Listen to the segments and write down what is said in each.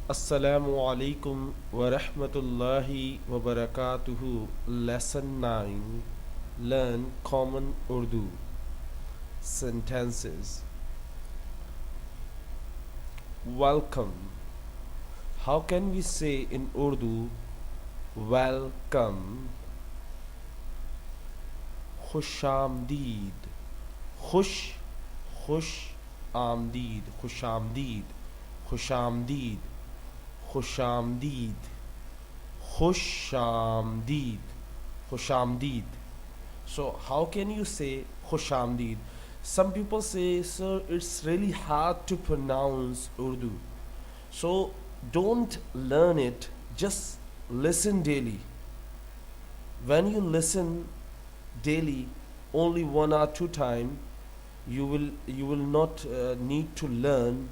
Assalamu alaikum wa rahmatullahi wa barakatuhu. Lesson 9. Learn Common Urdu Sentences. Welcome. How can we say in Urdu welcome? Khushamdeed. Khush, khush, amdeed. Khushamdeed. Khushamdeed. Khushamdeed. Khushamdeed. Khushamdeed. So how can you say Khushamdeed? Some people say, sir, it's really hard to pronounce Urdu. So don't learn it, just listen daily. When you listen daily, only one or two time, you will not need to learn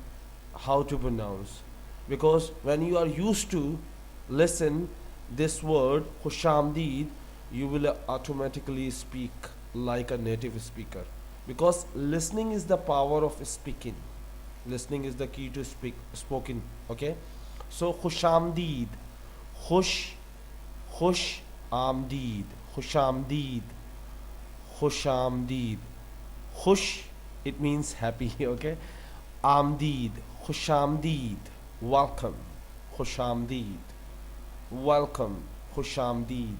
how to pronounce, because when you are used to listen this word Khushamdeed, you will automatically speak like a native speaker, because listening is the power of speaking. Listening is the key to speak spoken. Okay, so Khushamdeed. Khush, khush, amdeed. Khushamdeed. Khushamdeed. Khush, it means happy. Okay, amdeed. Khushamdeed, welcome. Khushamdeed, welcome. Khushamdeed.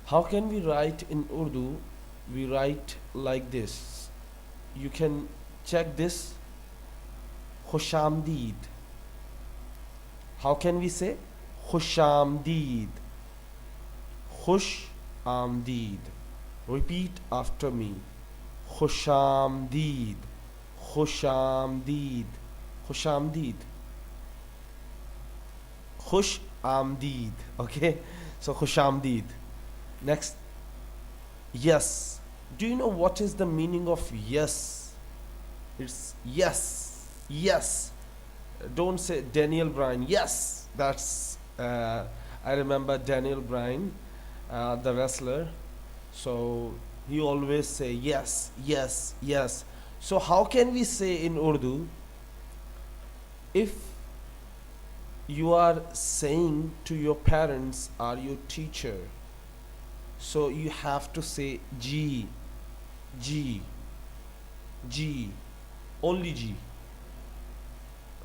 How can we write in Urdu? We write like this. You can check this. Khushamdeed. How can we say? Khushamdeed. Khush amdeed. Repeat after me. Khushamdeed. Khushamdeed. Khushamdeed. Khush amdeed. Okay, so Khushamdeed. Next, yes. Do you know what is the meaning of yes? It's yes, yes. Don't say Daniel Bryan. Yes, that's. I remember Daniel Bryan, the wrestler. So he always say yes, yes, yes. So how can we say in Urdu, if you are saying to your parents or your teacher, so you have to say G, G, G, only G.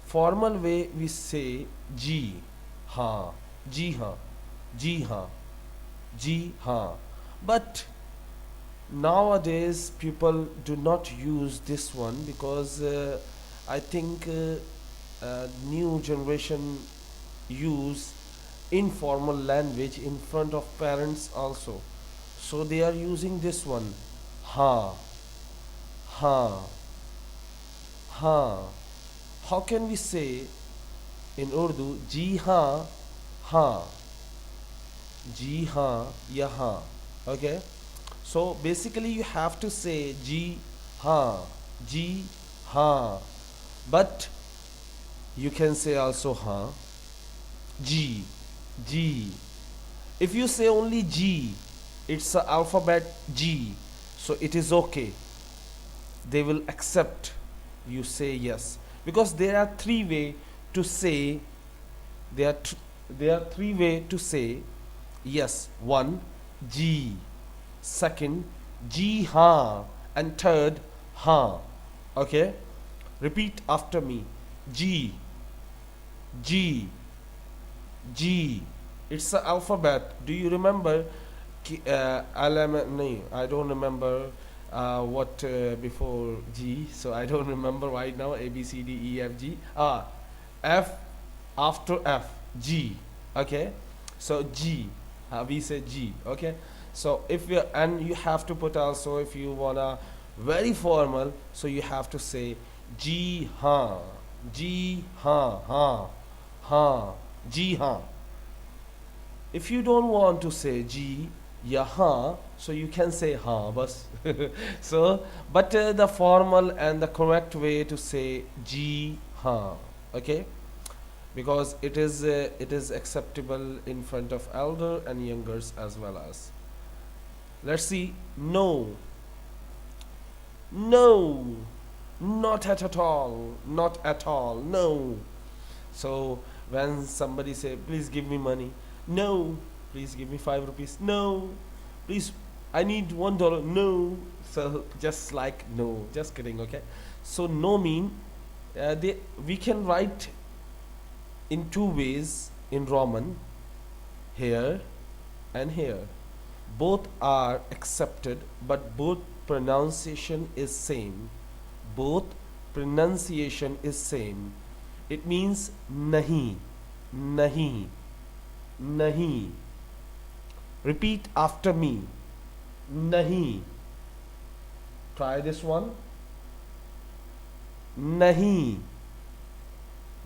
Formal way we say G, ha, G, ha, G, ha, G, ha. But nowadays people do not use this one, because I think new generation use informal language in front of parents also, so they are using this one, ha, ha, ha. How can we say in Urdu ji ha, ha, ji ha, yaha? Okay, so basically you have to say ji ha, ji ha, but you can say also ha, G, G. If you say only G, it's the alphabet G, so it is okay. They will accept you say yes, because there are three way to say. There are three way to say yes. One, G. Second, G ha, and third, ha. Okay, repeat after me. G, G, G. It's the alphabet. Do you remember? I don't remember what before G, so I don't remember right now. A B C D E F G. F after F. G. Okay, so G. We say G. Okay, so if you, and you have to put also, if you wanna very formal, so you have to say G ha, G ha, ha, ha, G ha. If you don't want to say G, ya ha, so you can say ha, bas. So, but the formal and the correct way to say G ha, okay, because it is acceptable in front of elder and youngers as well as. Let's see. No, no, not at all, not at all, no. So when somebody say, please give me money, no. Please give me 5 rupees, no. Please, I need $1, no. So just like no, just kidding, okay. So no mean, we can write in two ways in Roman, here and here. Both are accepted, but both pronunciation is same. Both pronunciation is same. It means nahi, nahi, nahi. Repeat after me. Nahi. Try this one. Nahi,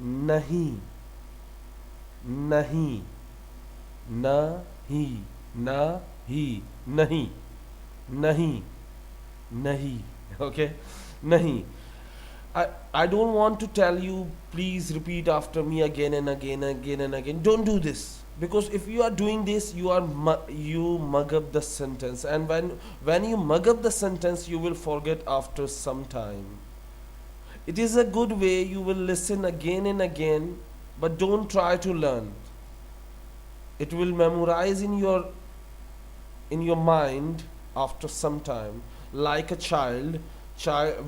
nahi, nahi, nahi, nahi, nahi, nahi, nahi. Okay? Nahi. I don't want to tell you, please repeat after me again and again and again and again. Don't do this. Because if you are doing this, you mug up the sentence. And when you mug up the sentence, you will forget after some time. It is a good way you will listen again and again, but don't try to learn. It will memorize in your mind after some time. Like a child,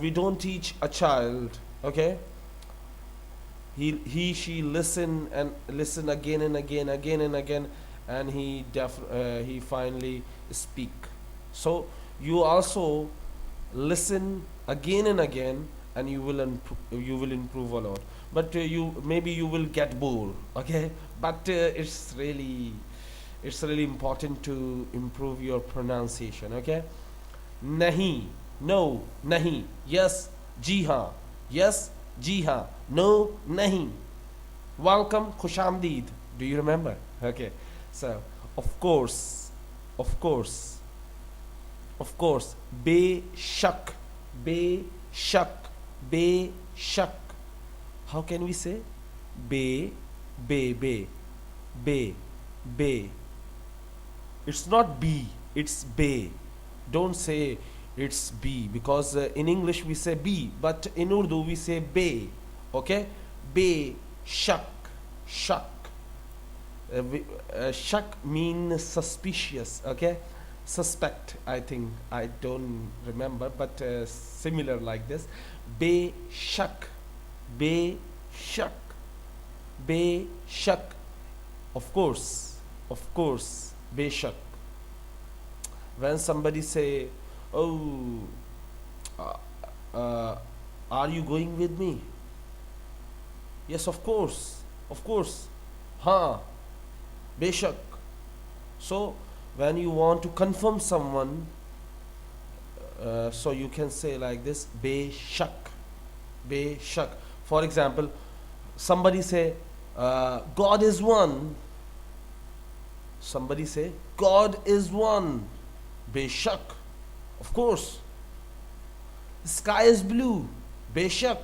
we don't teach a child, okay? She listen and listen again and again, again and again, and he finally speak. So you also listen again and again, and you will improve a lot. But you will get bored, okay. But it's really important to improve your pronunciation, okay. Nahi, no. Nahi, yes. Ji haan, yes. Ji haan, no. Nahi. Welcome, khushamdeed. Do you remember? Okay. So of course, of course, of course. Beshak, beshak, beshak. How can we say? Be, be. It's not B, it's be. Don't say it's B, because in English we say B, but in Urdu we say be. Okay? Be, shak, shak. Shak means suspicious, okay? Suspect, I think. I don't remember, but similar like this. Be, shak, be, shak, be, shak. Of course, be shak. When somebody say, oh, uh, uh, are you going with me? Yes, of course, ha, beshak. So when you want to confirm someone, so you can say like this, beshak, beshak. For example, somebody say, God is one. Somebody say, God is one. Beshak. Of course. The sky is blue. Beshak.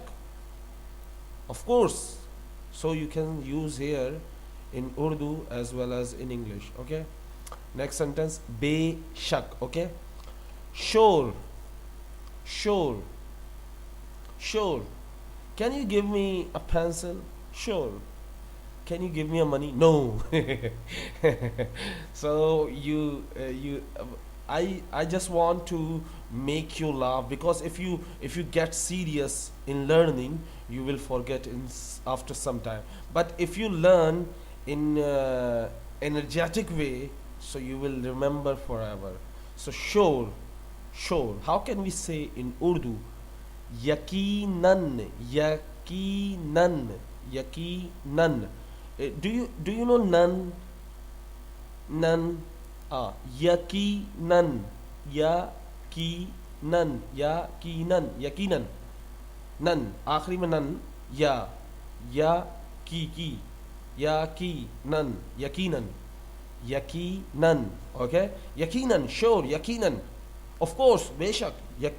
Of course. So you can use here in Urdu as well as in English. Okay. Next sentence. Beshak. Okay. Sure. Sure. Sure. Can you give me a pencil? Sure. Can you give me a money? No. So I just want to make you laugh, because if you get serious in learning, you will forget after some time. But if you learn in energetic way, so you will remember forever. So sure, sure. How can we say in Urdu? Yaqinan, yaqinan, yaqinan. Do you know none? None. Yaqinan, yaqinan, yaqinan, yaqinan. None. आखिरी में none. Ya ki, yaqinan, yaqinan, yaqinan. Okay. Yaqinan, sure. Yaqinan. Of course. बेशक.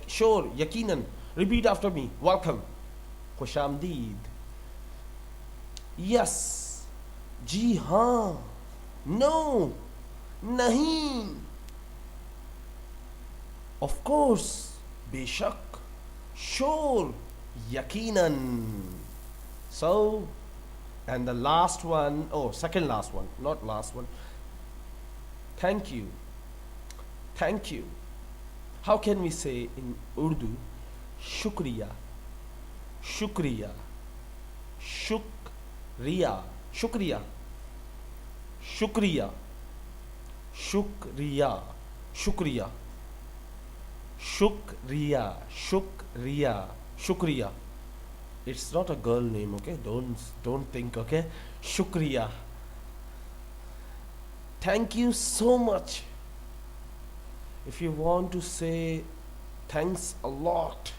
Sure. Yaqinan. Repeat after me. Welcome. खुशामदीद. Yes. जी हाँ. No. नहीं. Of course. बेशक. Sure. Yaqinan. So And the last one, oh, second last one, not last one. Thank you. Thank you. How can we say in Urdu? Shukriya. Shukriya. Shukriya. Shukriya. Shukriya. Shukriya. Shukriya. Shukriya. Shukriya. Shukriya. It's not a girl name, okay? Don't think, okay? Shukriya. Thank you so much. If you want to say thanks a lot,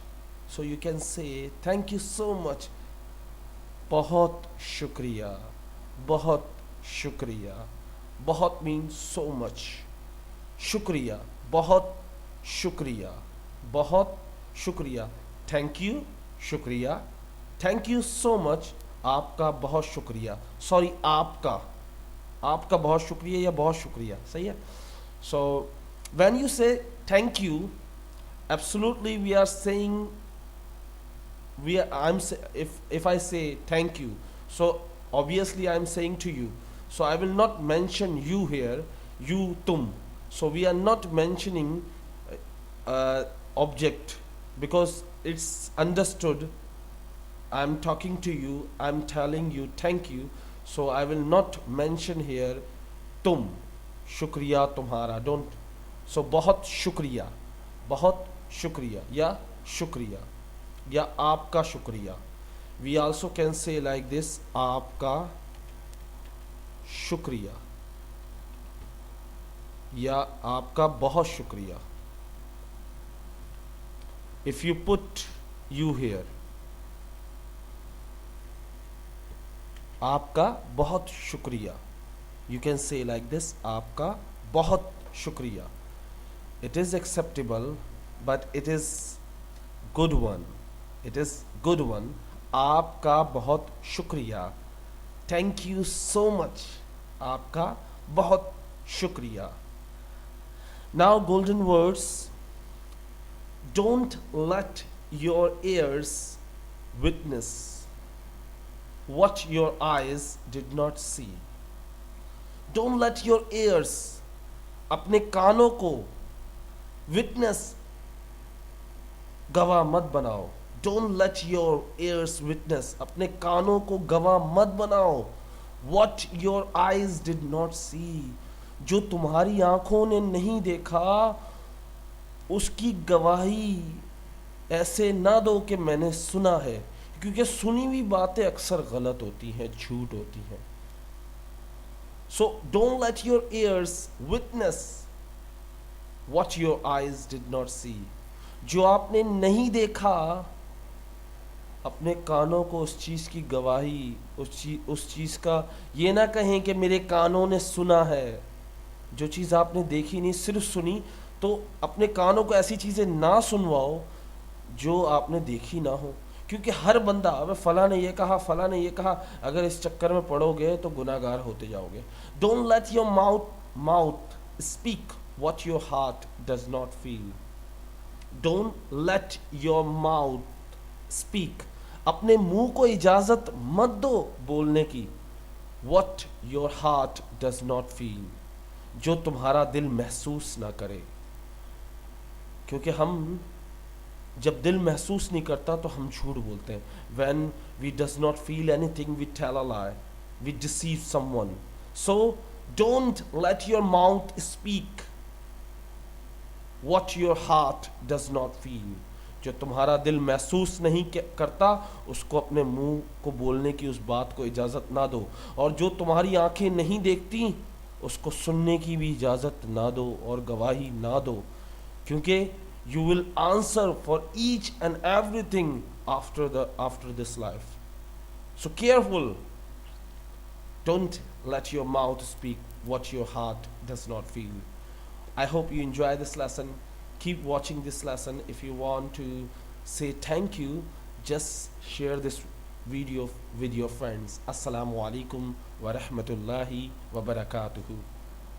so you can say thank you so much. बहुत शुक्रिया. बहुत शुक्रिया. बहुत means so much. शुक्रिया. बहुत शुक्रिया. बहुत शुक्रिया. Thank you. शुक्रिया. Thank you so much. आपका बहुत शुक्रिया. Sorry, आपका बहुत शुक्रिया या बहुत शुक्रिया. सही है? So when you say thank you, absolutely we are saying, if I say thank you, so obviously I am saying to you, so I will not mention you here, you, tum. So we are not mentioning object, because it's understood I am talking to you, I am telling you thank you, so I will not mention here tum. Shukriya तुम्हारा, don't. So बहुत शुक्रिया या शुक्रिया या आपका शुक्रिया. We also can say like this, आपका शुक्रिया या आपका बहुत शुक्रिया. If you put you here, आपका बहुत शुक्रिया, you can say like this, आपका बहुत शुक्रिया. It is acceptable, but it is good one. It is good one. आपका बहुत शुक्रिया. Thank you so much. आपका बहुत शुक्रिया. Now golden words. Don't let your ears witness what your eyes did not see. Don't let your ears, अपने कानों को witness, गवाह मत बनाओ. Don't let your ears witness, अपने कानों को गवाह मत बनाओ. What your eyes did not see, जो तुम्हारी आंखों ने नहीं देखा, उसकी गवाही ऐसे ना दो कि मैंने सुना है, क्योंकि सुनी हुई बातें अक्सर गलत होती हैं, झूठ होती हैं. So don't let your ears witness what your eyes did not see. जो आपने नहीं देखा, अपने कानों को उस चीज़ की गवाही, उस चीज़ का ये ना कहें कि मेरे कानों ने सुना है. जो चीज़ आपने देखी नहीं, सिर्फ सुनी, तो अपने कानों को ऐसी चीज़ें ना सुनवाओ जो आपने देखी ना हो. क्योंकि हर बंदा, अब फला ने ये कहा, फला ने ये कहा, अगर इस चक्कर में पड़ोगे तो गुनाहगार होते जाओगे. Don't let your mouth speak what your heart does not feel. Don't let your mouth speak. अपने मुंह को इजाजत मत दो बोलने की. What your heart does not feel. जो तुम्हारा दिल महसूस ना करे. क्योंकि हम जब दिल महसूस नहीं करता तो हम झूठ बोलते हैं. When we does not feel anything, we tell a lie. We deceive someone. So don't let your mouth speak what your heart does not feel. जो तुम्हारा दिल महसूस नहीं करता, उसको अपने मुंह को बोलने की उस बात को इजाज़त ना दो. और जो तुम्हारी आंखें नहीं देखती, उसको सुनने की भी इजाज़त ना दो और गवाही ना दो. क्योंकि you will answer for each and everything after this life. So careful. Don't let your mouth speak what your heart does not feel. I hope you enjoy this lesson. Keep watching this lesson. If you want to say thank you, just share this video with your friends. Assalamu alaikum wa rahmatullahi wa barakatuhu.